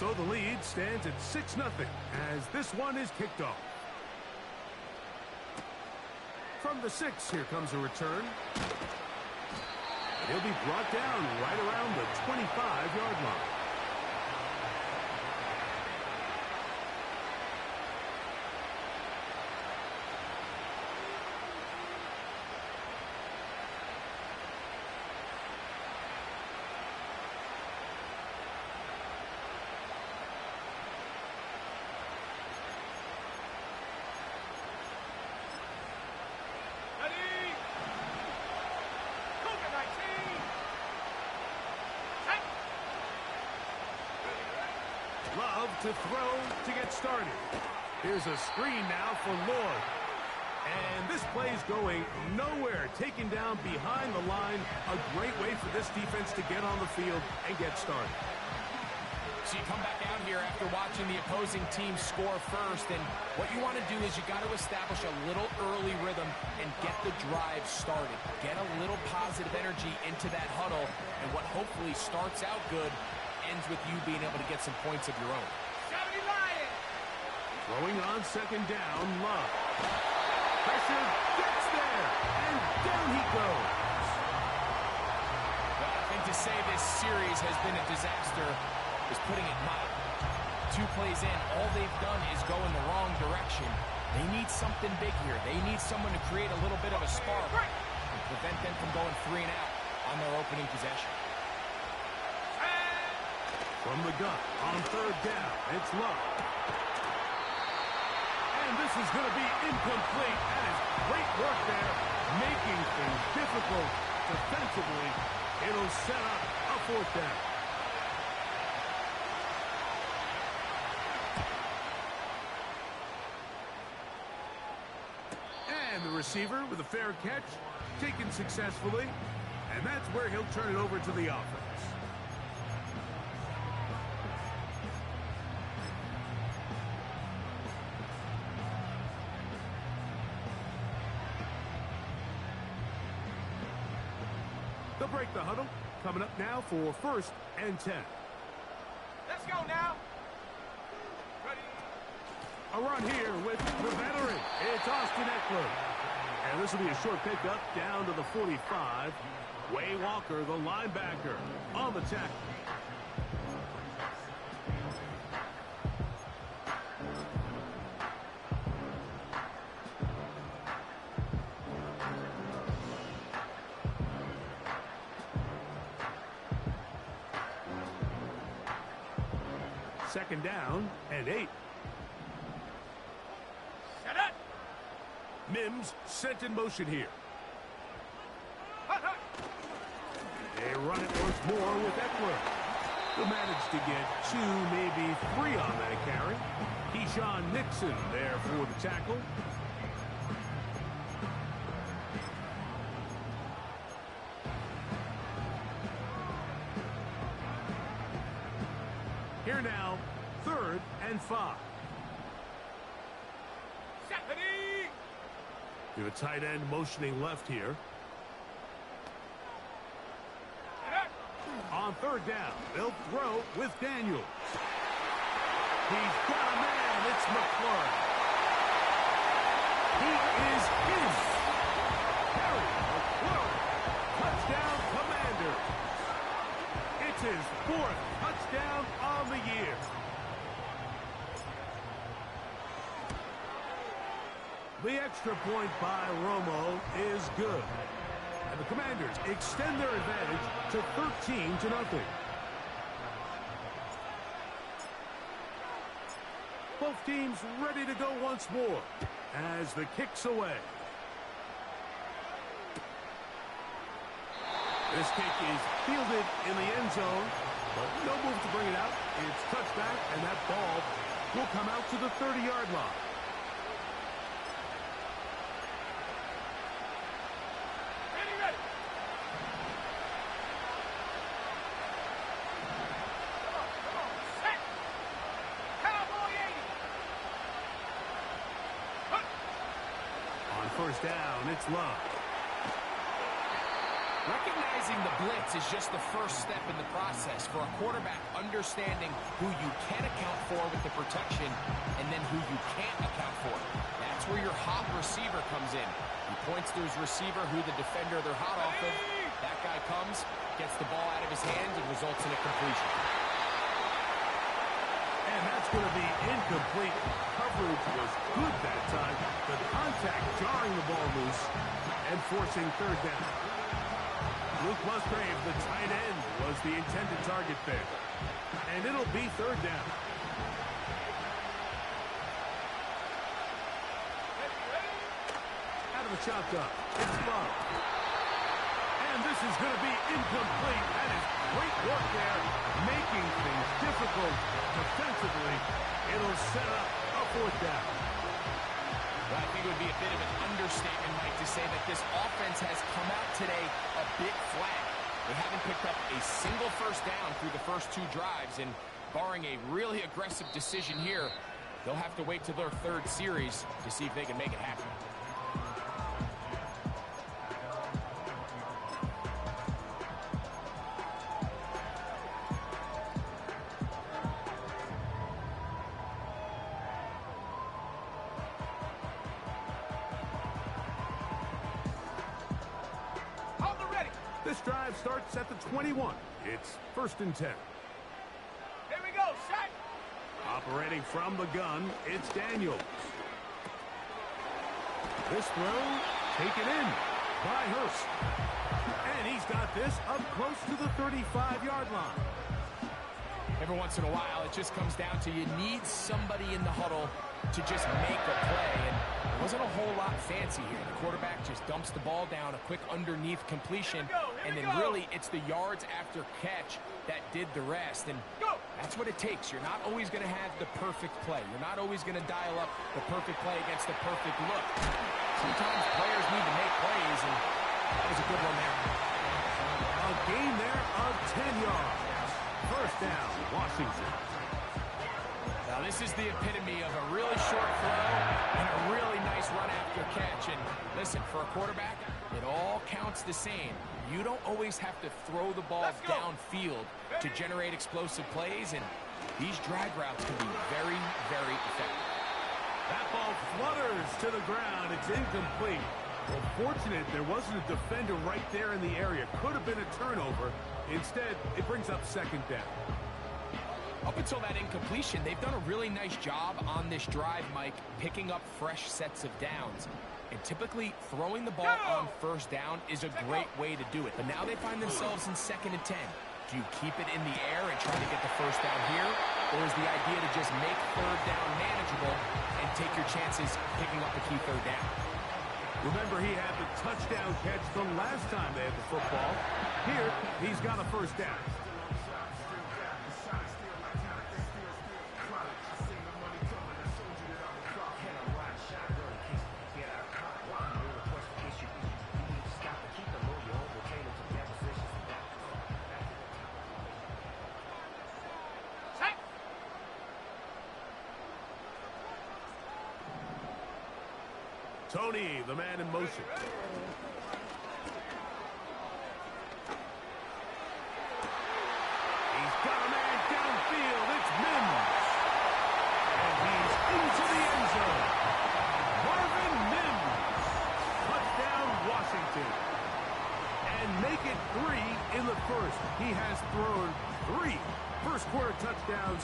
So the lead stands at 6-0 as this one is kicked off. From the 6, here comes a return. He'll be brought down right around the 25-yard line. Love to throw to get started. Here's a screen now for Lloyd. And this play's going nowhere. Taken down behind the line. A great way for this defense to get on the field and get started. So you come back out here after watching the opposing team score first, and what you want to do is you got to establish a little early rhythm and get the drive started. Get a little positive energy into that huddle, and what hopefully starts out good ends with you being able to get some points of your own. Throwing on second down, Love. Pressure gets there, and down he goes. Well, I think to say this series has been a disaster is putting it mild. 2 plays in, all they've done is go in the wrong direction. They need something big here. They need someone to create a little bit of a spark and prevent them from going 3 and out on their opening possession. From the gun, on third down, it's Love. And this is going to be incomplete. That is great work there, making things difficult defensively. It'll set up a 4th down. And the receiver with a fair catch, taken successfully. And that's where he'll turn it over to the offense. They'll break the huddle. Coming up now for 1st and 10. Let's go now. Ready. A run here with the veteran. It's Austin Eckler. And this will be a short pickup down to the 45. Way Walker, the linebacker, on the tackle. Second down and 8. Set up. Mims sent in motion here. They run it once more with Eckler. He'll manage to get 2, maybe 3 on that carry. Keyshawn Nixon there for the tackle. Here now, 3rd and 5. We have a tight end motioning left here. On 3rd down, they'll throw with Daniels. He's got a man. It's McLaurin. He is in. Harry McLaurin. Touchdown, Commanders. It's his 4th touchdown on the year. The extra point by Romo is good. And the Commanders extend their advantage to 13-0. Both teams ready to go once more as the kick's away. This kick is fielded in the end zone, but no move to bring it out. It's touched back, and that ball will come out to the 30-yard line. First down, it's Love. Recognizing the blitz is just the first step in the process for a quarterback understanding who you can account for with the protection and then who you can't account for. That's where your hot receiver comes in. He points to his receiver who the defender they're hot off of. That guy comes, gets the ball out of his hands, and results in a completion. And that's going to be incomplete. Coverage was good that time. The contact jarring the ball loose and forcing third down. Luke Musgrave, the tight end, was the intended target there. And it'll be third down. Out of the shotgun. It's Love. And this is going to be incomplete. That is great work there, making things difficult defensively. It'll set up a fourth down. Well, I think it would be a bit of an understatement, Mike, to say that this offense has come out today a bit flat. They haven't picked up a single first down through the first two drives, and barring a really aggressive decision here, they'll have to wait till their third series to see if they can make it happen. This drive starts at the 21. It's 1st and 10. Here we go, set. Operating from the gun, it's Daniels. This throw taken in by Hurst. And he's got this up close to the 35-yard line. Every once in a while, it just comes down to you need somebody in the huddle to just make a play. And it wasn't a whole lot fancy here. The quarterback just dumps the ball down, a quick underneath completion, and then really it's the yards after catch that did the rest. And that's what it takes. You're not always going to have the perfect play. You're not always going to dial up the perfect play against the perfect look. Sometimes players need to make plays, and that was a good one there. A gain there of 10 yards. First down, Washington. Now this is the epitome of a really short throw and a really nice run after catch. And listen, for a quarterback, it all counts the same. You don't always have to throw the ball downfield to generate explosive plays, and these drag routes can be very, very effective. That ball flutters to the ground. It's incomplete. Well, fortunate there wasn't a defender right there in the area. Could have been a turnover. Instead, it brings up second down. Up until that incompletion, they've done a really nice job on this drive, Mike, picking up fresh sets of downs. And typically, throwing the ball on first down is a great way to do it. But now they find themselves in 2nd and 10. Do you keep it in the air and try to get the first down here? Or is the idea to just make third down manageable and take your chances picking up the key third down? Remember, he had the touchdown catch the last time they had the football. Here, he's got a first down. Tony, the man in motion. He's got a man downfield. It's Mims. And he's into the end zone. Marvin Mims. Touchdown, Washington. And make it 3 in the first. He has thrown 3 first-quarter touchdowns.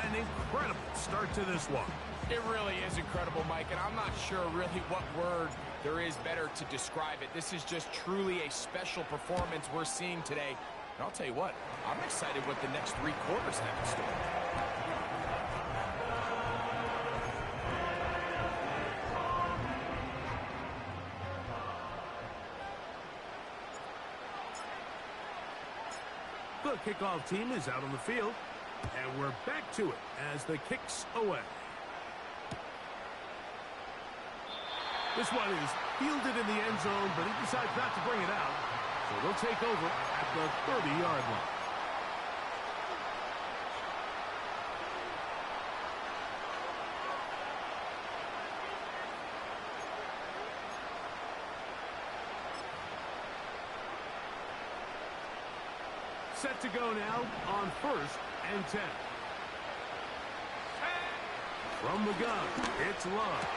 An incredible start to this one. It really is incredible, Mike, and I'm not sure really what word there is better to describe it. This is just truly a special performance we're seeing today. And I'll tell you what, I'm excited what the next 3 quarters have in store. The kickoff team is out on the field, and we're back to it as the kick's away. This one is fielded in the end zone, but he decides not to bring it out. So they'll take over at the 30-yard line. Set to go now on 1st and 10. From the gun, it's Love.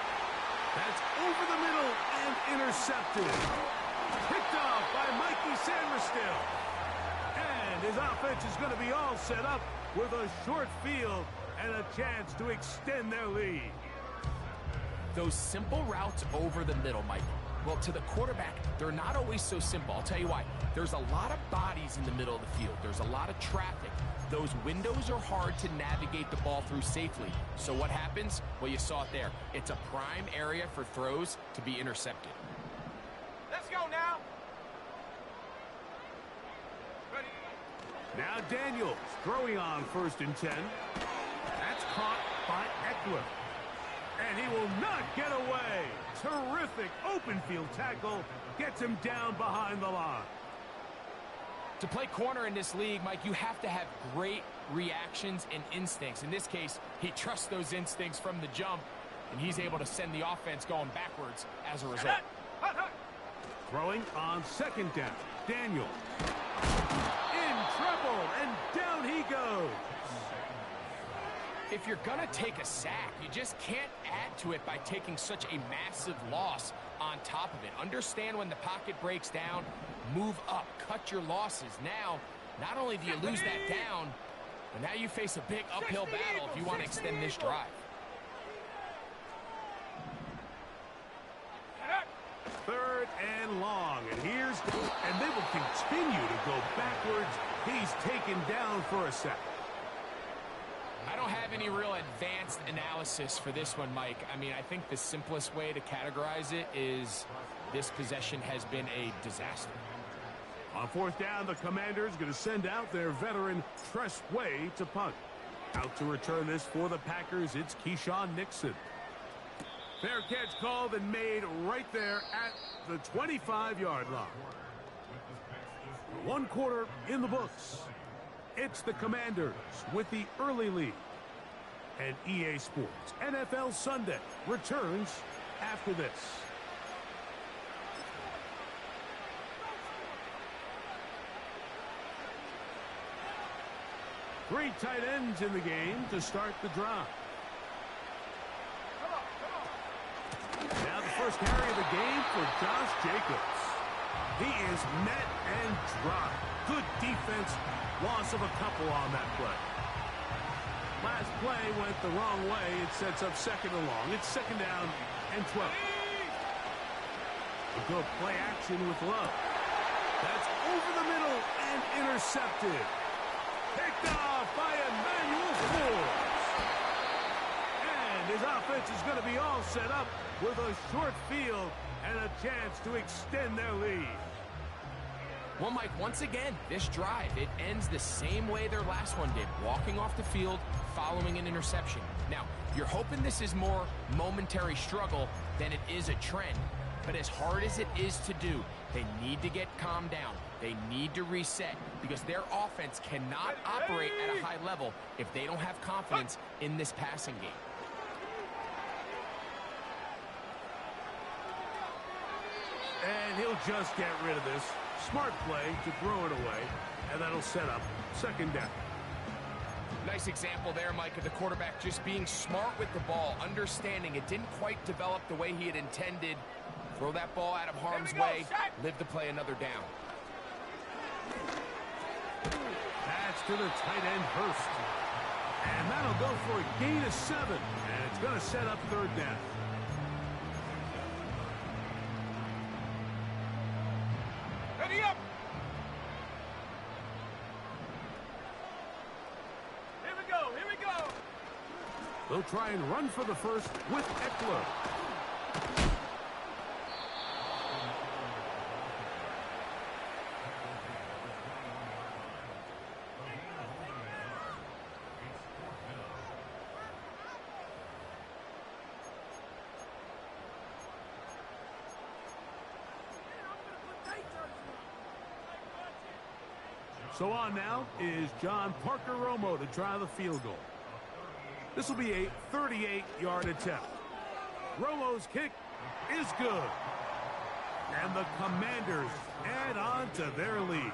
That's over the middle and intercepted. Picked off by Mikey Sandmerstill. And his offense is going to be all set up with a short field and a chance to extend their lead. Those simple routes over the middle, Mike. Well, to the quarterback, they're not always so simple. I'll tell you why. There's a lot of bodies in the middle of the field. There's a lot of traffic. Those windows are hard to navigate the ball through safely. So what happens? Well, you saw it there. It's a prime area for throws to be intercepted. Let's go now. Ready? Now Daniels throwing on 1st and 10. That's caught by Eckler. And he will not get away. Terrific open field tackle. Gets him down behind the line. To play corner in this league, Mike, you have to have great reactions and instincts. In this case, he trusts those instincts from the jump, and he's able to send the offense going backwards as a result. Throwing on 2nd down. Daniel. In trouble, and down he goes. If you're going to take a sack, you just can't add to it by taking such a massive loss on top of it. Understand when the pocket breaks down, move up, cut your losses. Now, not only do you lose that down, but now you face a big uphill battle if you want to extend this drive. Third and long, and they will continue to go backwards. He's taken down for a sack. I don't have any real advanced analysis for this one, Mike. I mean, I think the simplest way to categorize it is this possession has been a disaster. On 4th down, the Commanders going to send out their veteran Tress Way to punt. Out to return this for the Packers, it's Keyshawn Nixon. Fair catch called and made right there at the 25-yard line. 1 quarter in the books. It's the Commanders with the early lead. And EA Sports NFL Sunday returns after this. Three tight ends in the game to start the drive. Now the first carry of the game for Josh Jacobs. He is met and dropped. Good defense. Loss of a couple on that play. Last play went the wrong way. It sets up 2nd and long. It's 2nd down and 12. We'll go play action with Love. That's over the middle and intercepted. Picked off by Emmanuel Forbes. And his offense is going to be all set up with a short field and a chance to extend their lead. Well, Mike, once again, this drive, it ends the same way their last one did, walking off the field, following an interception. Now, you're hoping this is more momentary struggle than it is a trend, but as hard as it is to do, they need to get calmed down. They need to reset because their offense cannot operate at a high level if they don't have confidence in this passing game. And he'll just get rid of this. Smart play to throw it away, and that'll set up 2nd down. Nice example there, Mike, of the quarterback just being smart with the ball, understanding it didn't quite develop the way he had intended. Throw that ball out of harm's way, live to play another down. Pass to the tight end, Hurst. And that'll go for a gain of 7, and it's going to set up 3rd down. Ready up. Here we go. Here we go. They'll try and run for the first with Eckler. So on now is John Parker Romo to try the field goal. This will be a 38-yard attempt. Romo's kick is good. And the Commanders add on to their lead.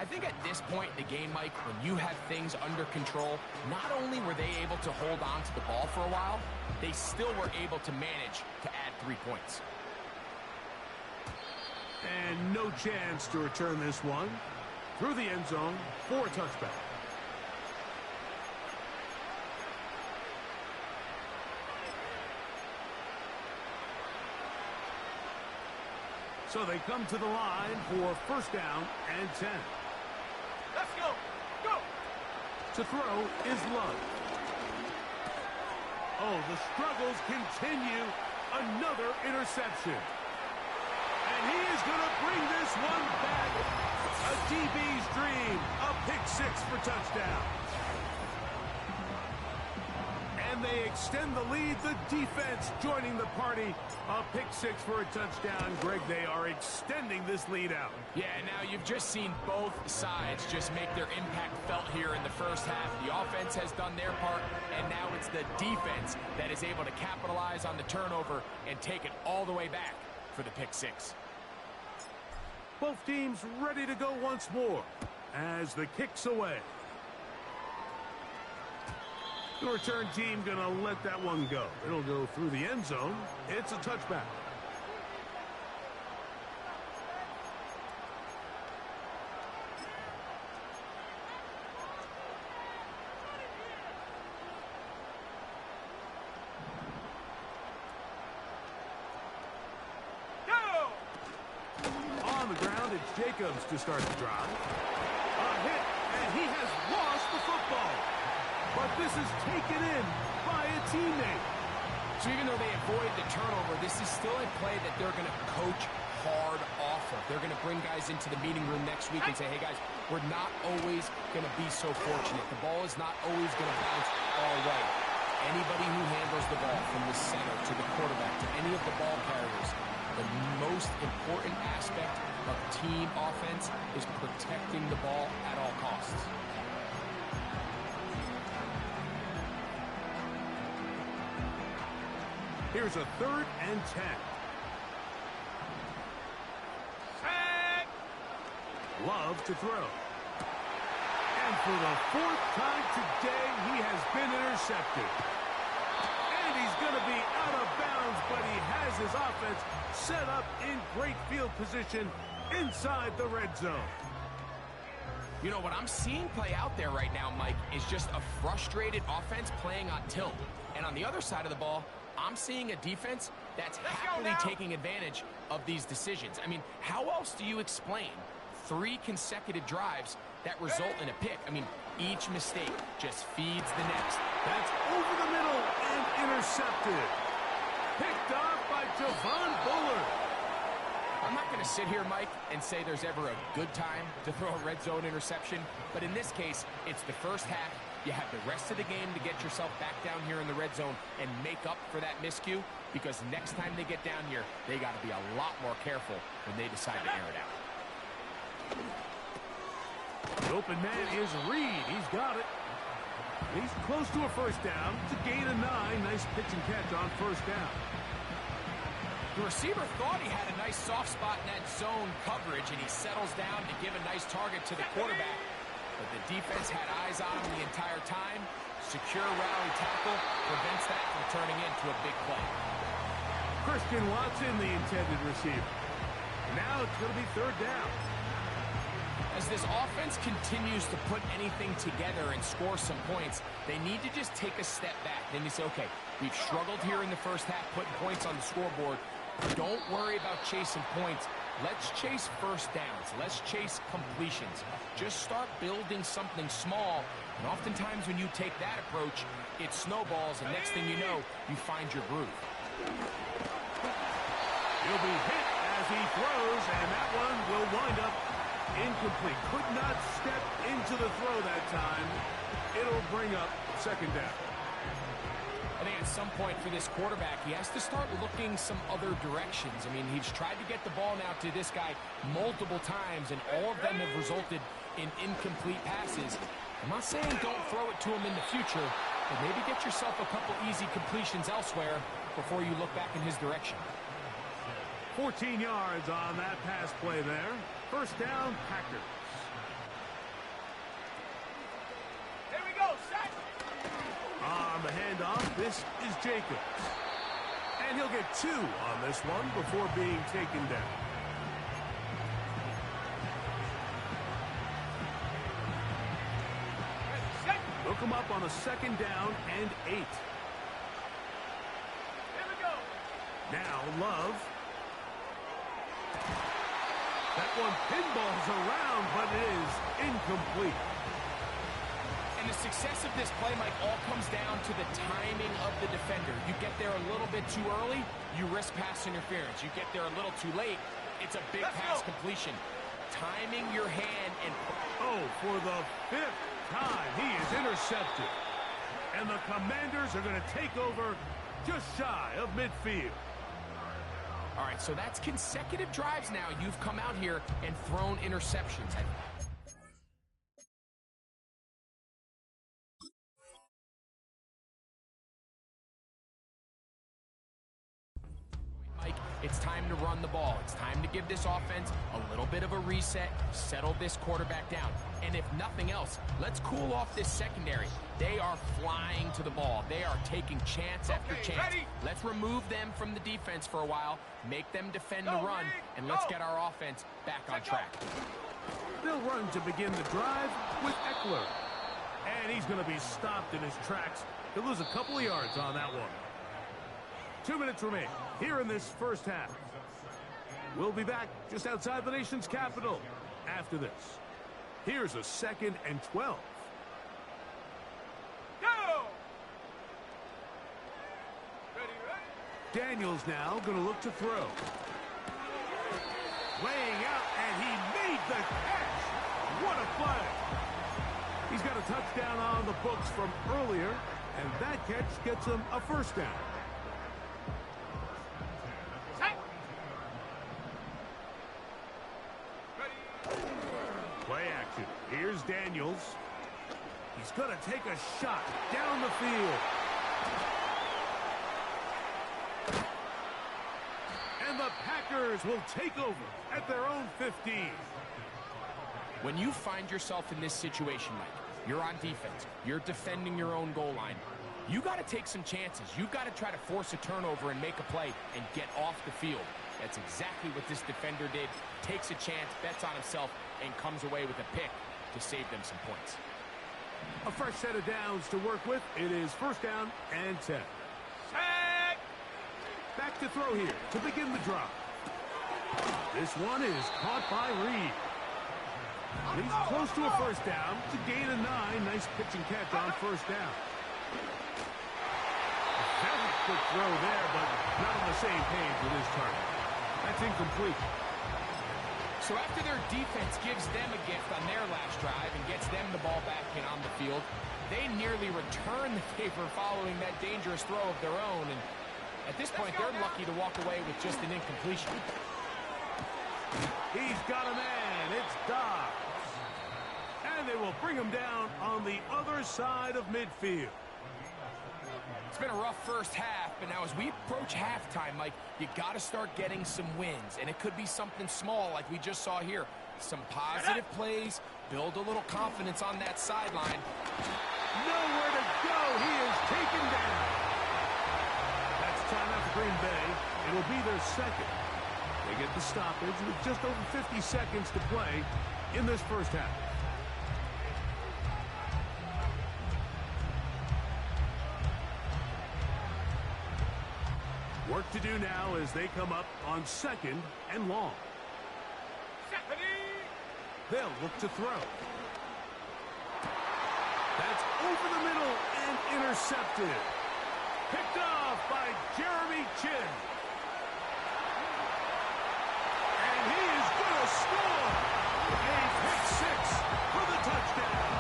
I think at this point in the game, Mike, when you have things under control, not only were they able to hold on to the ball for a while, they still were able to manage to add 3 points. And no chance to return this one. Through the end zone for a touchback. So they come to the line for first down and 10. Let's go. Go. To throw is Love. Oh, the struggles continue. Another interception. And he is going to bring this one back. A DB's dream. A pick 6 for touchdown. And they extend the lead. The defense joining the party. A pick 6 for a touchdown. Greg, they are extending this lead out. Yeah, now you've just seen both sides just make their impact felt here in the first half. The offense has done their part, and now it's the defense that is able to capitalize on the turnover and take it all the way back for the pick 6. Both teams ready to go once more as the kick's away. The return team going to let that one go. It'll go through the end zone. It's a touchback. On the ground, it's Jacobs to start the drive. A hit, and he has lost the football. But this is taken in by a teammate. So even though they avoid the turnover, this is still a play that they're going to coach hard off of. They're going to bring guys into the meeting room next week and say, hey, guys, we're not always going to be so fortunate. The ball is not always going to bounce our way. Anybody who handles the ball from the center to the quarterback to any of the ball carriers, the most important aspect of team offense is protecting the ball at all costs. Here's a 3rd and 10. Love to throw. And for the 4th time today, he has been intercepted. And he's going to be out of bounds, but he has his offense set up in great field position inside the red zone. You know, what I'm seeing play out there right now, Mike, is just a frustrated offense playing on tilt. And on the other side of the ball, I'm seeing a defense that's happily taking advantage of these decisions. I mean, how else do you explain 3 consecutive drives that result in a pick? I mean, each mistake just feeds the next. That's over the middle and intercepted. Picked off by Javon Bullard. I'm not going to sit here, Mike, and say there's ever a good time to throw a red zone interception, but in this case, it's the first half. You have the rest of the game to get yourself back down here in the red zone and make up for that miscue, because next time they get down here, they got to be a lot more careful when they decide to air it out. The open man is Reed. He's got it. He's close to a first down. It's a gain of 9. Nice pitch and catch on first down. The receiver thought he had a nice soft spot in that zone coverage, and he settles down to give a nice target to the quarterback. But the defense had eyes on him the entire time. Secure rally tackle prevents that from turning into a big play. Christian Watson, the intended receiver. Now it's going to be 3rd down. As this offense continues to put anything together and score some points, they need to just take a step back. Then they say, okay, we've struggled here in the first half, putting points on the scoreboard. Don't worry about chasing points. Let's chase first downs. Let's chase completions. Just start building something small. And oftentimes when you take that approach, it snowballs, and next thing you know, you find your groove. He'll be hit as he throws, and that one will wind up incomplete. Could not step into the throw that time. It'll bring up 2nd down. I think at some point for this quarterback, he has to start looking some other directions. I mean, he's tried to get the ball now to this guy multiple times, and all of them have resulted in incomplete passes. I'm not saying don't throw it to him in the future, but maybe get yourself a couple easy completions elsewhere before you look back in his direction. 14 yards on that pass play there. First down, Packers. On the handoff, this is Jacobs. And he'll get 2 on this one before being taken down. Look him up on a 2nd down and 8. Here we go. Now Love. That one pinballs around, but it is incomplete. And the success of this play, Mike, all comes down to the timing of the defender. You get there a little bit too early, you risk pass interference. You get there a little too late, it's a big pass completion. Timing your hand and... Oh, for the 5th time, he is intercepted. And the Commanders are going to take over just shy of midfield. All right, so that's consecutive drives now. You've come out here and thrown interceptions. Mike, it's time to run the ball. It's time to give this offense a little bit of a reset, settle this quarterback down. And if nothing else, let's cool off this secondary. They are flying to the ball. They are taking chance after chance. Ready? Let's remove them from the defense for a while, make them defend the run, and let's get our offense back on track. They'll run to begin the drive with Eckler. And he's going to be stopped in his tracks. He'll lose a couple of yards on that one. 2 minutes remain here in this first half. We'll be back just outside the nation's capital after this. Here's a 2nd and 12. Go! Ready, ready? Daniels now going to look to throw. Laying out, and he made the catch. What a play. He's got a touchdown on the books from earlier, and that catch gets him a 1st down. Play action. Here's Daniels. He's going to take a shot down the field. And the Packers will take over at their own 15. When you find yourself in this situation, Mike, you're on defense, you're defending your own goal line, you got to take some chances. You've got to try to force a turnover and make a play and get off the field. That's exactly what this defender did. Takes a chance, bets on himself, and comes away with a pick to save them some points. A fresh set of downs to work with. It is 1st down and 10. Sack! Back to throw here to begin the drive. This one is caught by Reed. He's close to a 1st down to gain a 9. Nice pitch and catch on 1st down. A very quick throw there, but not on the same page with his target. That's incomplete. So after their defense gives them a gift on their last drive and gets them the ball back and on the field, they nearly return the favor following that dangerous throw of their own. And at this point, they're lucky to walk away with just an incompletion. He's got a man. It's Dobbs. And they will bring him down on the other side of midfield. It's been a rough first half, but now as we approach halftime, Mike, you got to start getting some wins. And it could be something small like we just saw here. Some positive plays, build a little confidence on that sideline. Nowhere to go. He is taken down. That's timeout for Green Bay. It'll be their 2nd. They get the stoppage with just over 50 seconds to play in this first half. Work to do now as they come up on 2nd and long. They'll look to throw. That's over the middle and intercepted. Picked off by Jeremy Chinn. And he is going to score. A pick 6 for the touchdown.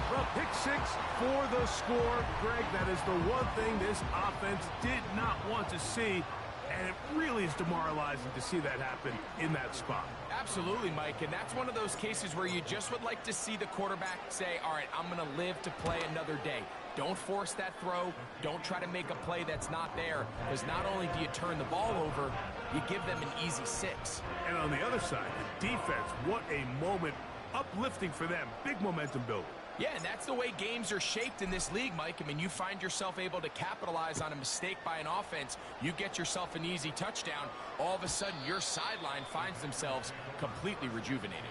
The pick 6 for the score. Greg, that is the one thing this offense did not want to see. And it really is demoralizing to see that happen in that spot. Absolutely, Mike, and that's one of those cases where you just would like to see the quarterback say, all right, I'm going to live to play another day. Don't force that throw. Don't try to make a play that's not there, because not only do you turn the ball over, you give them an easy 6. And on the other side, the defense, what a moment uplifting for them. Big momentum builder. Yeah, and that's the way games are shaped in this league, Mike. I mean, you find yourself able to capitalize on a mistake by an offense. You get yourself an easy touchdown. All of a sudden, your sideline finds themselves completely rejuvenated.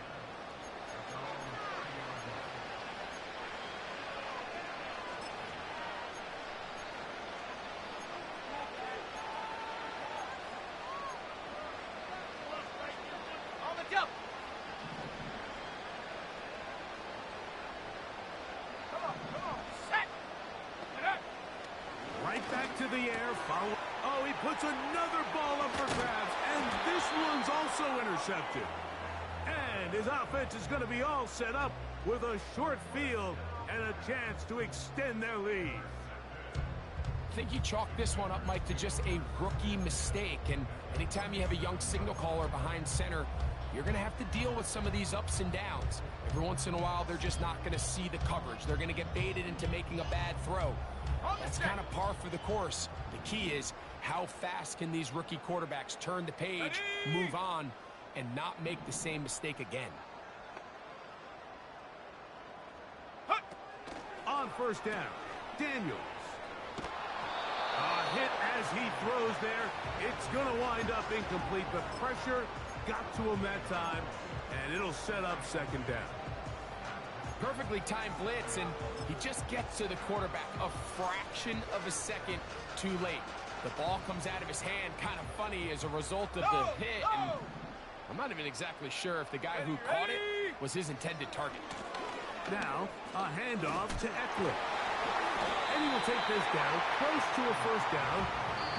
Back to the air, follow. Oh, he puts another ball up for grabs, and this one's also intercepted. And his offense is going to be all set up with a short field and a chance to extend their lead. I think you chalk this one up, Mike, to just a rookie mistake. And anytime you have a young signal caller behind center, you're going to have to deal with some of these ups and downs. Every once in a while, they're just not going to see the coverage. They're going to get baited into making a bad throw. That's kind of par for the course. The key is how fast can these rookie quarterbacks turn the page, move on, and not make the same mistake again. On first down, Daniels. A hit as he throws there. It's going to wind up incomplete, but pressure got to him that time, and it'll set up second down. Perfectly timed blitz, and he just gets to the quarterback a fraction of a second too late. The ball comes out of his hand kind of funny as a result of the hit, and I'm not even exactly sure if the guy who caught it was his intended target. Now, a handoff to Eckler. And he will take this down, close to a first down.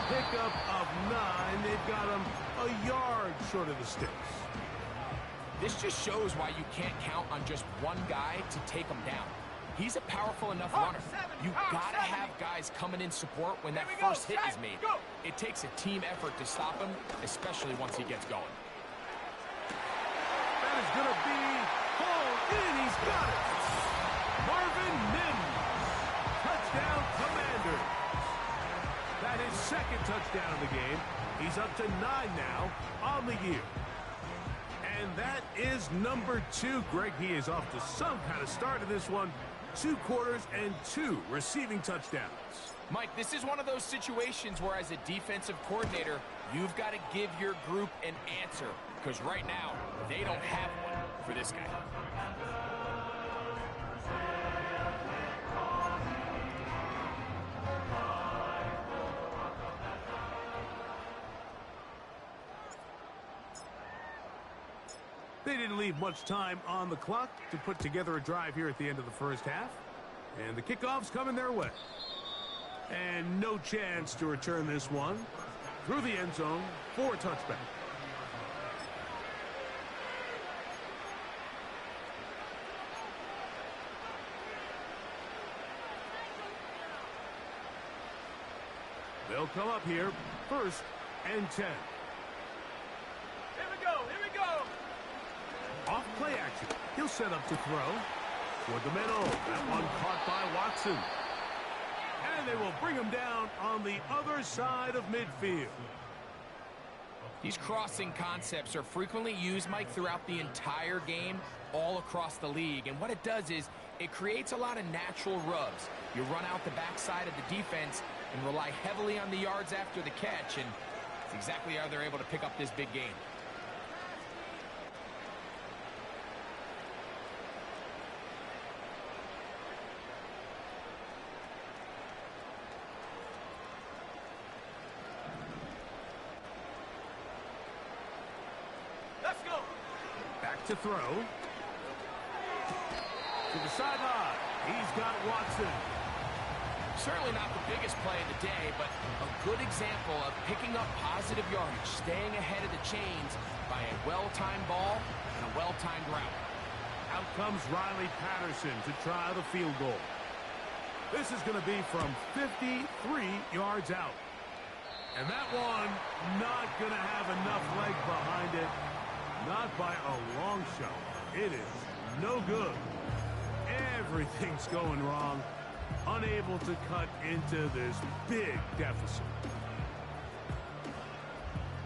Pickup of 9. They've got him a yard short of the sticks. This just shows why you can't count on just one guy to take him down. He's a powerful enough runner. You gotta have guys coming in support when that first hit is made. It takes a team effort to stop him, especially once he gets going. That is gonna be hauled in. He's got it. Marvin Mims. Touchdown, Commanders. That is second touchdown of the game. He's up to 9 now on the year. And that is number 2. Greg, he is off to some kind of start in this one. 2 quarters and 2 receiving touchdowns. Mike, this is one of those situations where as a defensive coordinator, you've got to give your group an answer. Because right now, they don't have one for this guy. They didn't leave much time on the clock to put together a drive here at the end of the first half. And the kickoff's coming their way. And no chance to return this one through the end zone for a touchback. They'll come up here, 1st and 10. Here we go, here we go. Off play action. He'll set up to throw. Toward the middle. That one caught by Watson. And they will bring him down on the other side of midfield. These crossing concepts are frequently used, Mike, throughout the entire game, all across the league. And what it does is it creates a lot of natural rubs. You run out the backside of the defense and rely heavily on the yards after the catch. And it's exactly how they're able to pick up this big game. To throw. To the sideline. He's got Watson. Certainly not the biggest play of the day, but a good example of picking up positive yardage, staying ahead of the chains by a well-timed ball and a well-timed route. Out comes Riley Patterson to try the field goal. This is going to be from 53 yards out. And that one not going to have enough leg behind it. Not by a long shot. It is no good. Everything's going wrong. Unable to cut into this big deficit.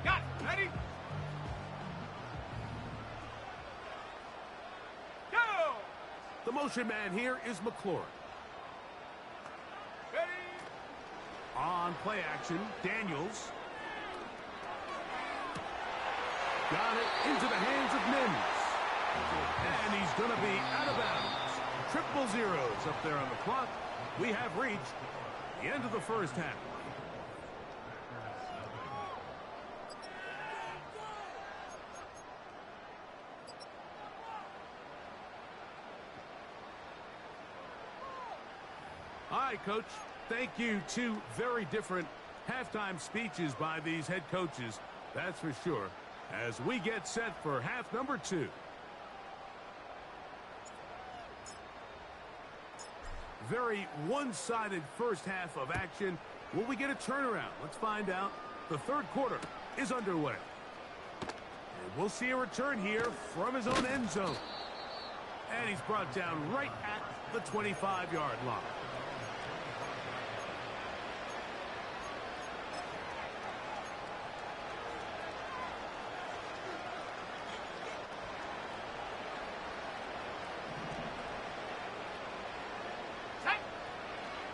Got it. Ready? motion man here is McLaurin. Ready. On play action, Daniels. Got it into the hands of Mims. And he's going to be out of bounds. Triple zeros up there on the clock. We have reached the end of the first half. All right, Coach. Thank you. Two very different halftime speeches by these head coaches. That's for sure. As we get set for half number 2. Very one-sided first half of action. Will we get a turnaround? Let's find out. The third quarter is underway. And we'll see a return here from his own end zone. And he's brought down right at the 25-yard line.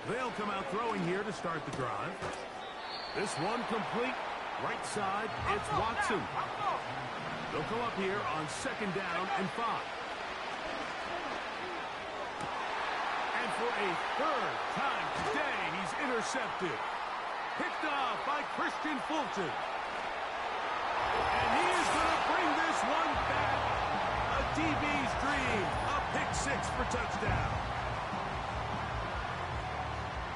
They'll come out throwing here to start the drive. This one complete. Right side, it's Watson. They'll come up here on 2nd down and 5. And for a third time today, he's intercepted. Picked off by Christian Fulton. And he is going to bring this one back. A DB's dream. A pick 6 for touchdown.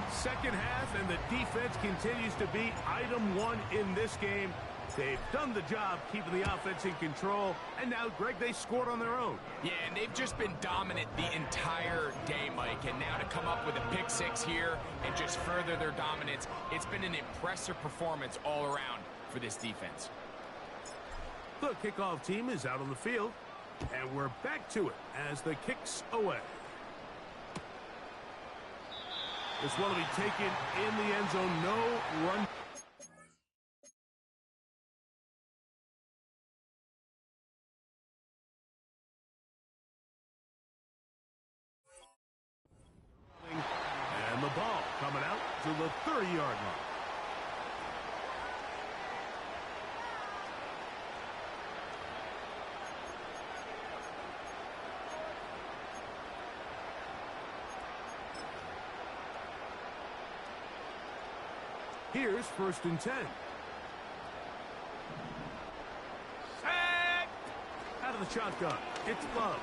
Second half, and the defense continues to be item 1 in this game. They've done the job keeping the offense in control, and now, Greg, they scored on their own. Yeah, and they've just been dominant the entire day, Mike, and now to come up with a pick 6 here and just further their dominance, it's been an impressive performance all around for this defense. The kickoff team is out on the field, and we're back to it as the kick's away. This one will be taken in the end zone. No run. And the ball coming out to the 30-yard line. Here's 1st and 10. Set. Out of the shotgun, it's Love.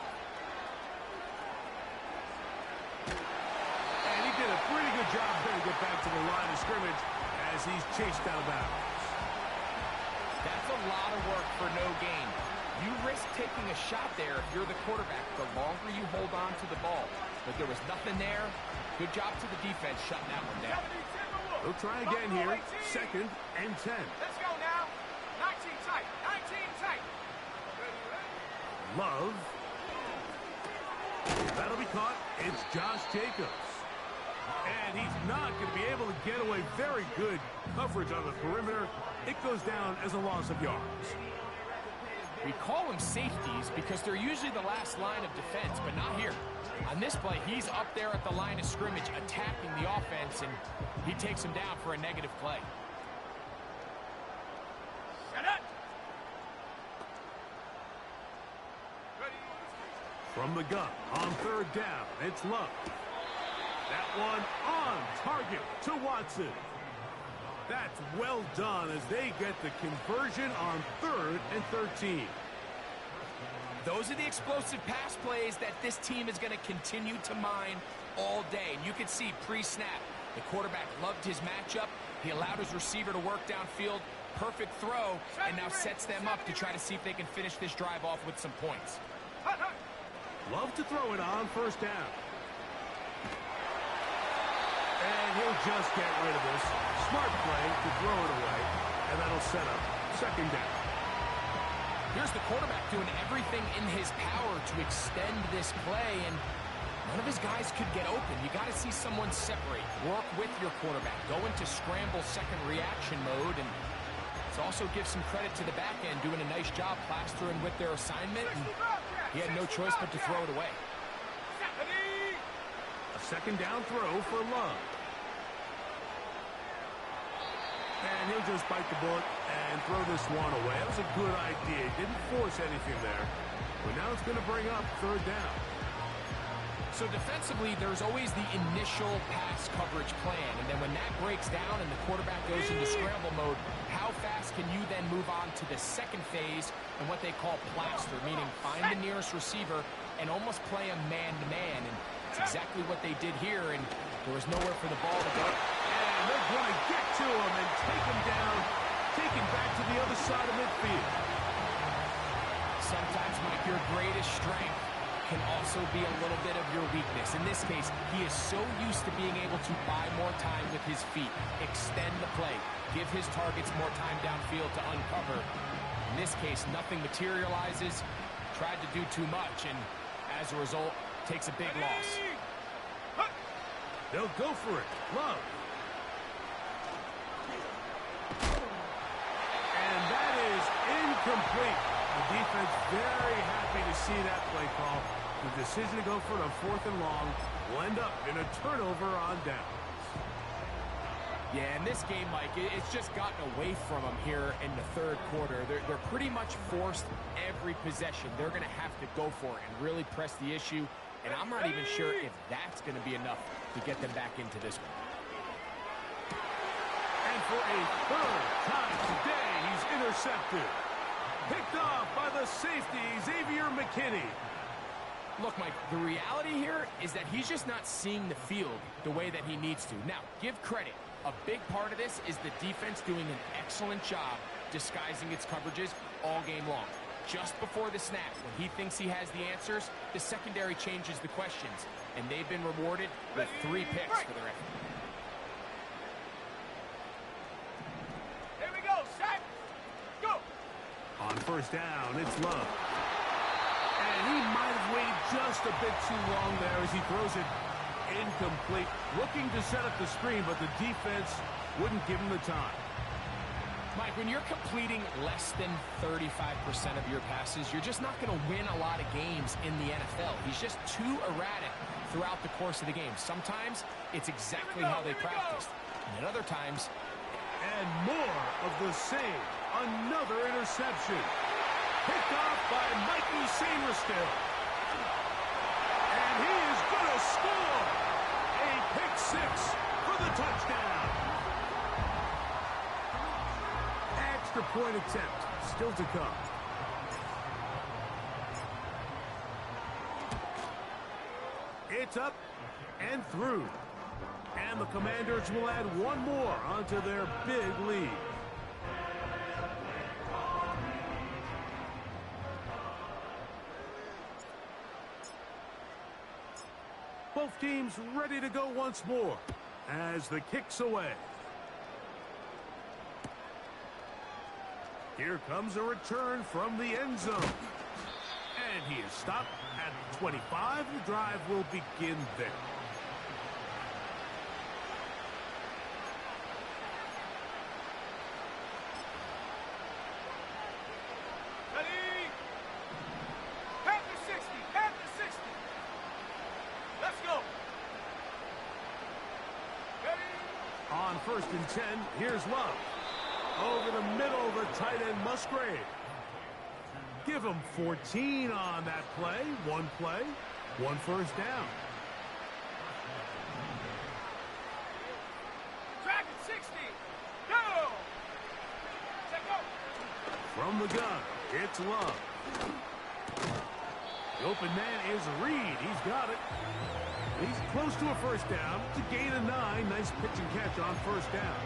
And he did a pretty good job there to get back to the line of scrimmage as he's chased out of bounds. That's a lot of work for no gain. You risk taking a shot there if you're the quarterback the longer you hold on to the ball. But there was nothing there. Good job to the defense shutting that one down. They'll try again here. 2nd and 10. Let's go now. 19 tight. 19 tight. Love. That'll be caught. It's Josh Jacobs. And he's not going to be able to get away. Very good coverage on the perimeter. It goes down as a loss of yards. We call them safeties because they're usually the last line of defense, but not here. On this play, he's up there at the line of scrimmage attacking the offense, and he takes him down for a negative play. Set it. From the gun on 3rd down, it's Love. That one on target to Watson. That's well done as they get the conversion on 3rd and 13. Those are the explosive pass plays that this team is going to continue to mine all day. And you can see pre-snap, the quarterback loved his matchup. He allowed his receiver to work downfield. Perfect throw, and now sets them up to try to see if they can finish this drive off with some points. Love to throw it on 1st down. And he'll just get rid of this. Smart play to throw it away, and that'll set up 2nd down. Here's the quarterback doing everything in his power to extend this play, and none of his guys could get open. You got to see someone separate. Work with your quarterback. Go into scramble second reaction mode, and let's also give some credit to the back end doing a nice job plastering with their assignment, and he had no choice but to throw it away. Stephanie. second down throw for Love. And he'll just bite the bullet and throw this one away. That was a good idea. He didn't force anything there. But now it's going to bring up third down. So defensively, there's always the initial pass coverage plan. And then when that breaks down and the quarterback goes into scramble mode, how fast can you then move on to the second phase and what they call plaster, meaning find the nearest receiver and almost play a man-to-man. And it's exactly what they did here, and there was nowhere for the ball to go. And they're going to get to him and take him down, take him back to the other side of midfield. Sometimes, Mike, your greatest strength can also be a little bit of your weakness. In this case, he is so used to being able to buy more time with his feet, extend the play, give his targets more time downfield to uncover. In this case, nothing materializes, tried to do too much, and as a result, takes a big loss. They'll go for it. Love. And that is incomplete. The defense very happy to see that play call. The decision to go for it on 4th and long will end up in a turnover on downs. Yeah, in this game, Mike, it's just gotten away from them here in the third quarter. They're pretty much forced every possession. They're going to have to go for it and really press the issue. And I'm not even sure if that's going to be enough to get them back into this one. And for a third time today, he's intercepted. Picked off by the safety, Xavier McKinney. Look, Mike, the reality here is that he's just not seeing the field the way that he needs to. Now, give credit. A big part of this is the defense doing an excellent job disguising its coverages all game long. Just before the snap, when he thinks he has the answers, the secondary changes the questions, and they've been rewarded with 3 picks for their effort. Here we go, set, go! On first down, it's Love. And he might have waited just a bit too long there as he throws it incomplete. Looking to set up the screen, but the defense wouldn't give him the time. Mike, when you're completing less than 35% of your passes, you're just not going to win a lot of games in the NFL. He's just too erratic throughout the course of the game. Sometimes it's exactly how they practiced, and at other times... And more of the same. Another interception. Picked off by Mikey Sainristil. And he is going to score. A pick 6 for the touchdown. Extra point attempt still to come. It's up and through. And the Commanders will add one more onto their big lead. Both teams ready to go once more as the kick's away. Here comes a return from the end zone. And he is stopped at 25. The drive will begin there. Ready? Panther 60, Panther 60. Let's go. Ready? On 1st and 10, here's Love. Over the middle, the tight end Musgrave. Give him 14 on that play. One first down. Dragon 60. Go. Set go. From the gun, it's Love. The open man is Reed. He's got it. He's close to a first down to gain a 9. Nice pitch and catch on first down.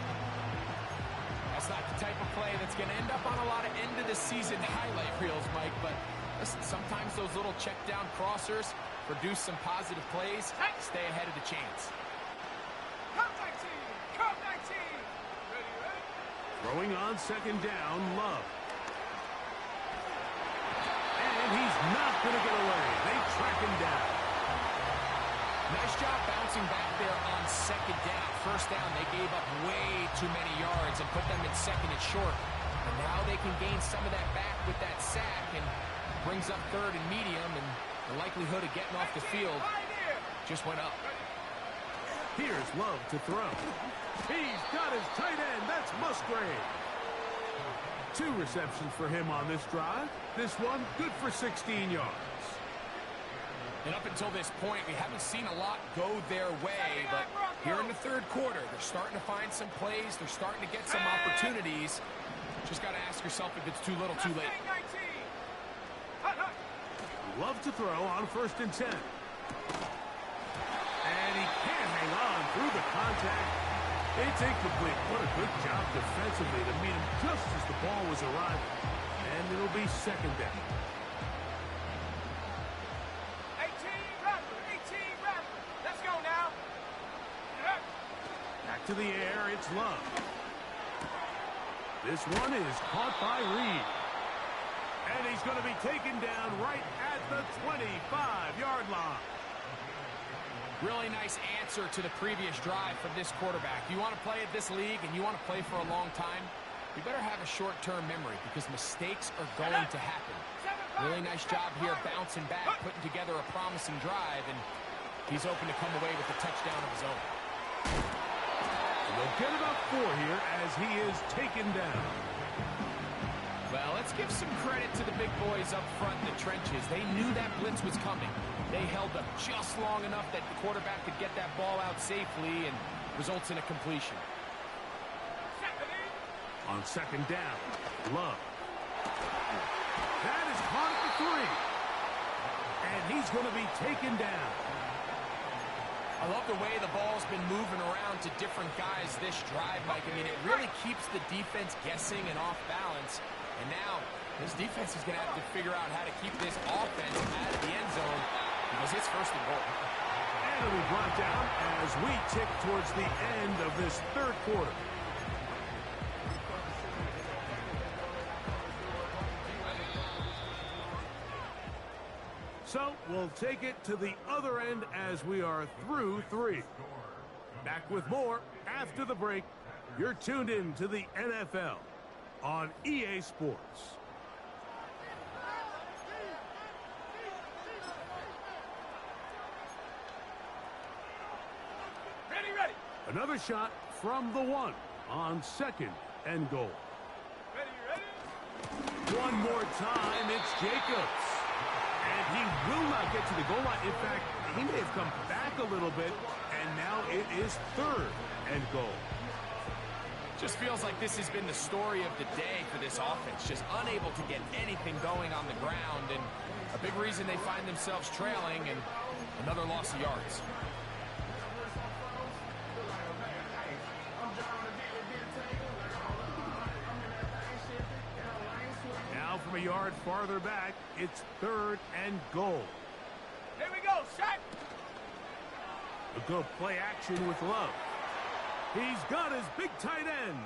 That's not the type of play that's going to end up on a lot of end-of-the-season highlight reels, Mike, but listen, sometimes those little check-down crossers produce some positive plays. Stay ahead of the chains. Come 19. Come 19. Ready, ready? Throwing on 2nd down, Love. And he's not going to get away. They track him down. Nice job bouncing back there on 2nd down. First down, they gave up way too many yards and put them in 2nd and short. And now they can gain some of that back with that sack and brings up 3rd and medium, and the likelihood of getting off the field just went up. Here's Love to throw. He's got his tight end. That's Musgrave. 2 receptions for him on this drive. This one good for 16 yards. And up until this point, we haven't seen a lot go their way, but here in the third quarter, they're starting to find some plays. They're starting to get some opportunities. Just got to ask yourself if it's too little, too late. Love to throw on 1st and 10. And he can't hang on through the contact. It's incomplete. What a good job defensively to meet him just as the ball was arriving. And it'll be 2nd down. 18 run. Let's go now. Back to the air, it's Love. This one is caught by Reed. And he's going to be taken down right at the 25-yard line. Really nice answer to the previous drive from this quarterback. You want to play at this league and you want to play for a long time, you better have a short-term memory because mistakes are going to happen. Really nice job here bouncing back, putting together a promising drive, and he's open to come away with a touchdown of his own. And they'll get about 4 here as he is taken down. Well, let's give some credit to the big boys up front in the trenches. They knew that blitz was coming. They held up just long enough that the quarterback could get that ball out safely and results in a completion. On 2nd down, Love. That is caught at the 3. And he's going to be taken down. I love the way the ball's been moving around to different guys this drive, Mike. I mean, it really keeps the defense guessing and off balance. And now, this defense is going to have to figure out how to keep this offense out of the end zone because it's 1st and goal. And it'll be brought down as we tick towards the end of this 3rd quarter. So, we'll take it to the other end as we are through 3. Back with more after the break. You're tuned in to the NFL on EA Sports. Ready. Another shot from the 1 on 2nd and goal. Ready. One more time, it's Jacobs. And he will not get to the goal line. In fact, he may have come back a little bit, and now it is 3rd and goal. Just feels like this has been the story of the day for this offense. Just unable to get anything going on the ground, and a big reason they find themselves trailing and another loss of yards. Now from a yard farther back, it's 3rd and goal. Here we go, set. A good play action with Love. He's got his big tight end.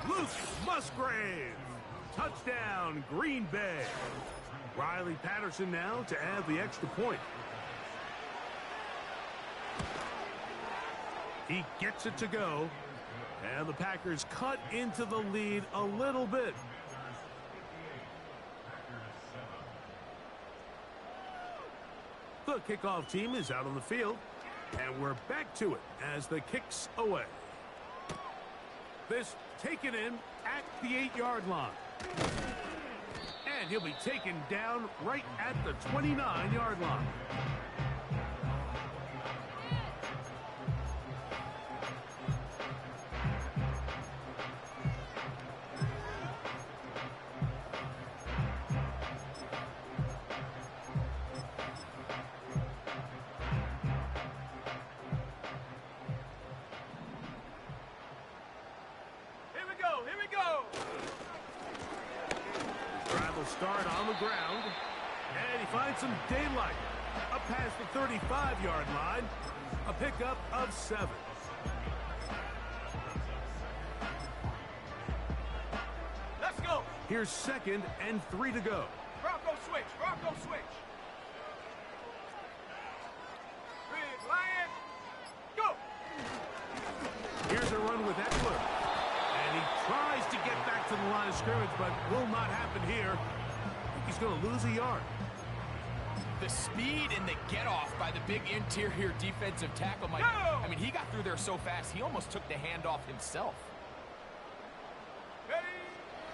Luke Musgrave. Touchdown, Green Bay. Riley Patterson now to add the extra point. He gets it to go. And the Packers cut into the lead a little bit. The kickoff team is out on the field. And we're back to it as the kick's away. This taken in at the 8-yard line. And he'll be taken down right at the 29-yard line. Start on the ground, and he finds some daylight up past the 35-yard line, a pickup of 7. Let's go. Here's 2nd and 3 to go. Bronco switch. Big Lion, go. Here's a run with Eckler, and he tries to get back to the line of scrimmage, but will not happen here. He's going to lose a yard. The speed and the get-off by the big interior defensive tackle, Mike. I mean, he got through there so fast, he almost took the handoff himself.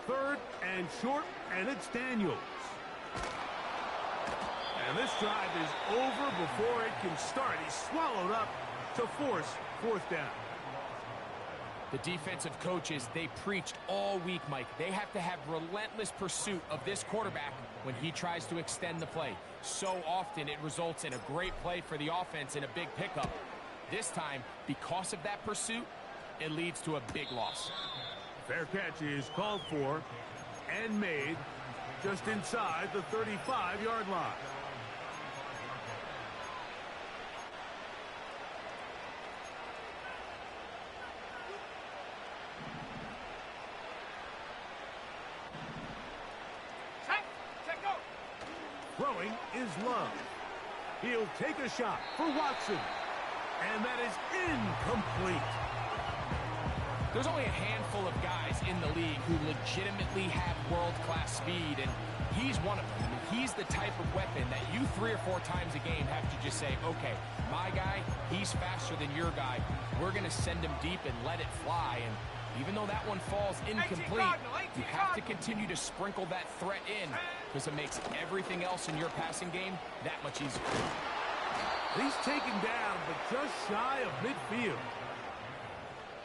Third and short, and it's Daniels. And this drive is over before it can start. He's swallowed up to force fourth down. The defensive coaches, they preached all week, Mike. They have to have relentless pursuit of this quarterback when he tries to extend the play. So often it results in a great play for the offense and a big pickup. This time, because of that pursuit, it leads to a big loss. Fair catch is called for and made just inside the 35-yard line. Throwing is Love. He'll take a shot for Watson. And that is incomplete. There's only a handful of guys in the league who legitimately have world-class speed, and he's one of them. I mean, he's the type of weapon that you 3 or 4 times a game have to just say, okay, my guy, he's faster than your guy. We're going to send him deep and let it fly. And even though that one falls incomplete, you have to continue to sprinkle that threat in because it makes everything else in your passing game that much easier. He's taken down, but just shy of midfield.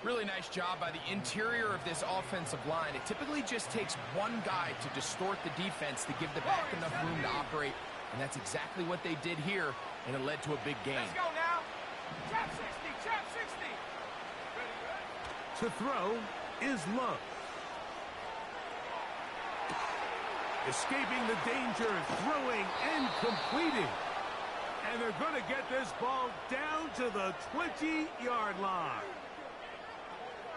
Really nice job by the interior of this offensive line. It typically just takes one guy to distort the defense to give the back enough room to operate, and that's exactly what they did here, and it led to a big gain. Let's go now. Trap 60, trap 60. To throw is Love. Escaping the danger, throwing and completing. And they're going to get this ball down to the 20-yard line.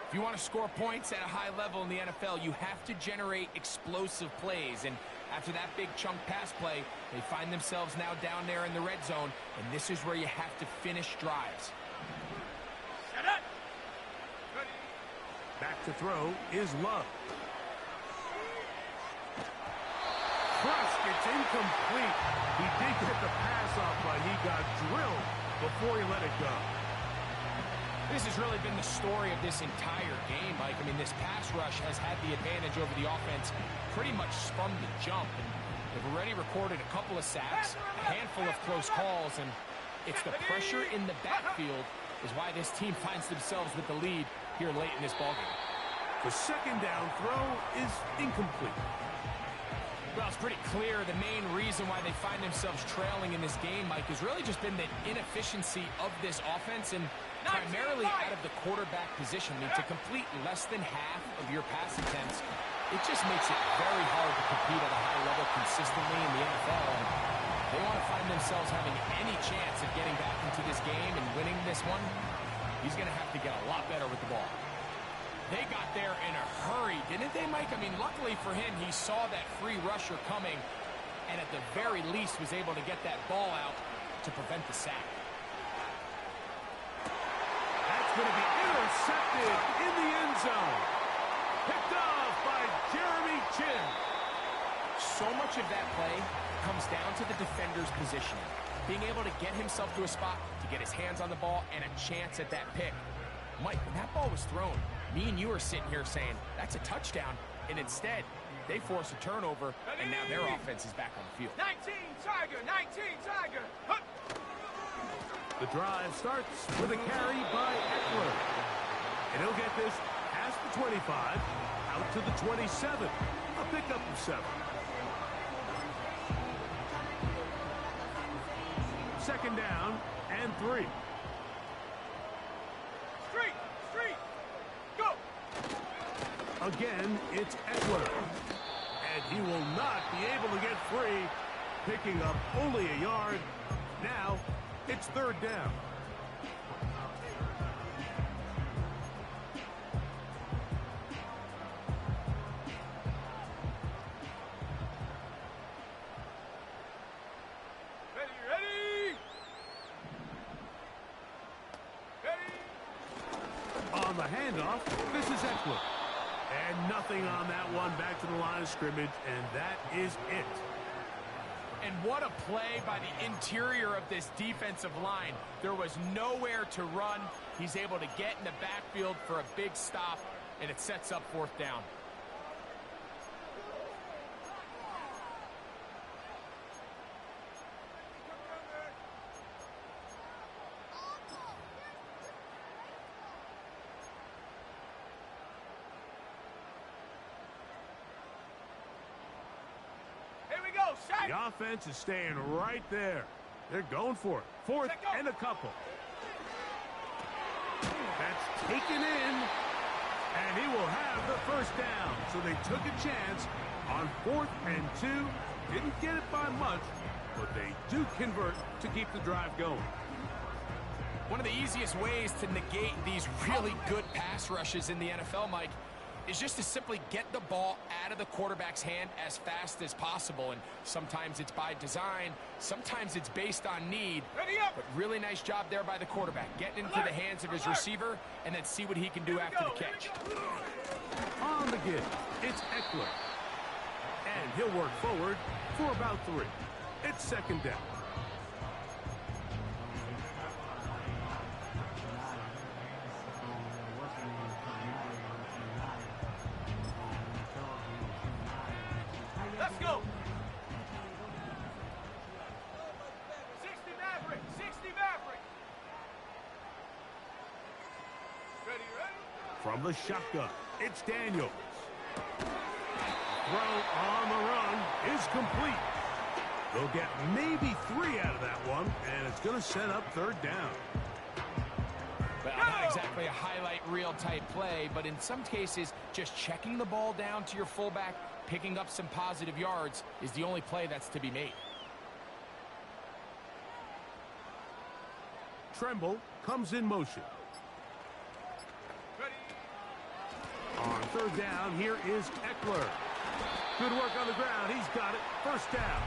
If you want to score points at a high level in the NFL, you have to generate explosive plays. And after that big chunk pass play, they find themselves now down there in the red zone. And this is where you have to finish drives. Set up. Back to throw is Love. Thrust, it's incomplete. He did get the pass off, but he got drilled before he let it go. This has really been the story of this entire game, Mike. I mean, this pass rush has had the advantage over the offense pretty much from the jump. And they've already recorded a couple of sacks, a handful of close calls, and it's the pressure in the backfield is why this team finds themselves with the lead here late in this ballgame. The second down throw is incomplete. Well, it's pretty clear the main reason why they find themselves trailing in this game, Mike, has really just been the inefficiency of this offense and primarily out of the quarterback position. I mean, to complete less than half of your pass attempts, it just makes it very hard to compete at a high level consistently in the NFL. And they want to find themselves having any chance of getting back into this game and winning this one. He's going to have to get a lot better with the ball. They got there in a hurry, didn't they, Mike? I mean, luckily for him, he saw that free rusher coming and at the very least was able to get that ball out to prevent the sack. That's going to be intercepted in the end zone. Picked off by Jeremy Chin. So much of that play comes down to the defender's positioning. Being able to get himself to a spot to get his hands on the ball and a chance at that pick. Mike, when that ball was thrown, me and you are sitting here saying, that's a touchdown. And instead, they force a turnover, and now their offense is back on the field. 19 Tiger, 19 Tiger. Hup. The drive starts with a carry by Eckler. And he'll get this past the 25, out to the 27. A pickup of 7. Second down and 3. Street, go! Again, it's Eckler. And he will not be able to get free, picking up only a yard. Now, it's third down. Ready! On the handoff, this is Eckler. And nothing on that one, back to the line of scrimmage, and that is it. And what a play by the interior of this defensive line. There was nowhere to run. He's able to get in the backfield for a big stop, and it sets up 4th down. The offense is staying right there. They're going for it. 4th and a couple. That's taken in, and he will have the 1st down. So they took a chance on 4th and 2. Didn't get it by much, but they do convert to keep the drive going. One of the easiest ways to negate these really good pass rushes in the NFL, Mike, is just to simply get the ball out of the quarterback's hand as fast as possible. And sometimes it's by design, sometimes it's based on need. But really nice job there by the quarterback, getting into the hands of his receiver and then see what he can do after the catch. On the give, it's Eckler. And he'll work forward for about 3. It's 2nd down. Let's go. 60 Maverick. 60 Maverick. Ready? From the shotgun, it's Daniels. Throw on the run is complete. They'll get maybe 3 out of that one, and it's going to set up 3rd down. Well, not exactly a highlight reel type play, but in some cases, just checking the ball down to your fullback, picking up some positive yards is the only play that's to be made. Tremble comes in motion. Ready. On 3rd down, here is Eckler. Good work on the ground. He's got it. 1st down.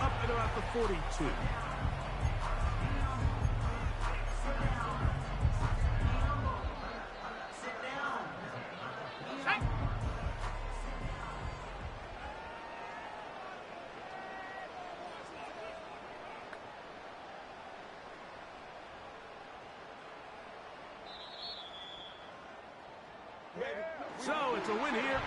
Up at about the 42. So it's a win here.